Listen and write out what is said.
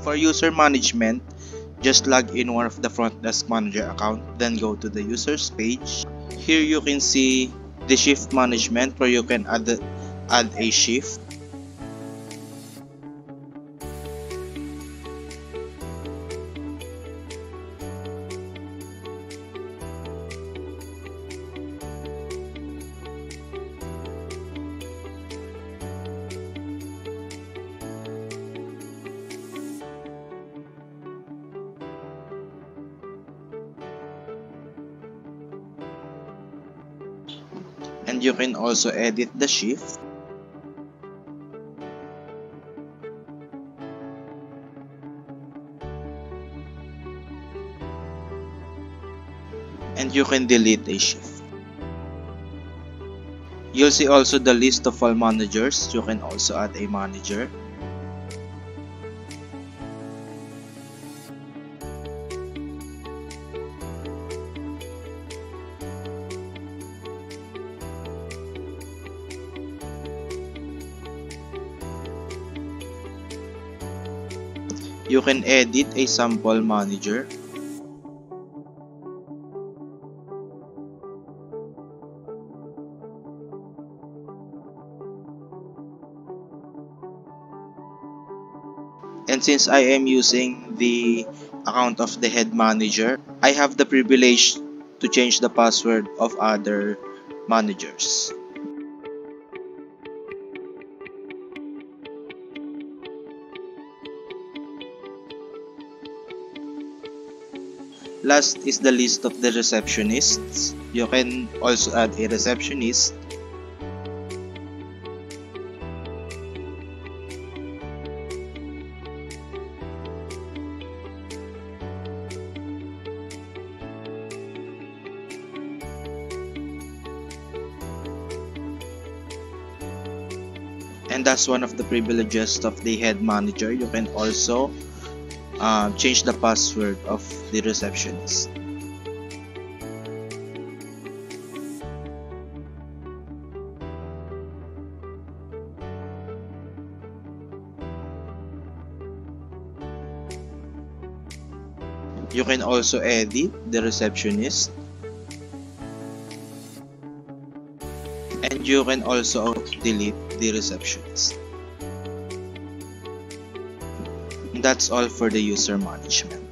For user management, just log in one of the front desk manager account, then go to the users page. Here you can see the shift management where you can add a shift. And you can also edit the shift. And you can delete a shift. You'll see also the list of all managers. You can also add a manager. You can edit a sample manager. And since I am using the account of the head manager, I have the privilege to change the password of other managers. Last is the list of the receptionists. You can also add a receptionist. And that's one of the privileges of the head manager. You can also change the password of the receptionist. You can also edit the receptionist. And you can also delete the receptionist. That's all for the user management.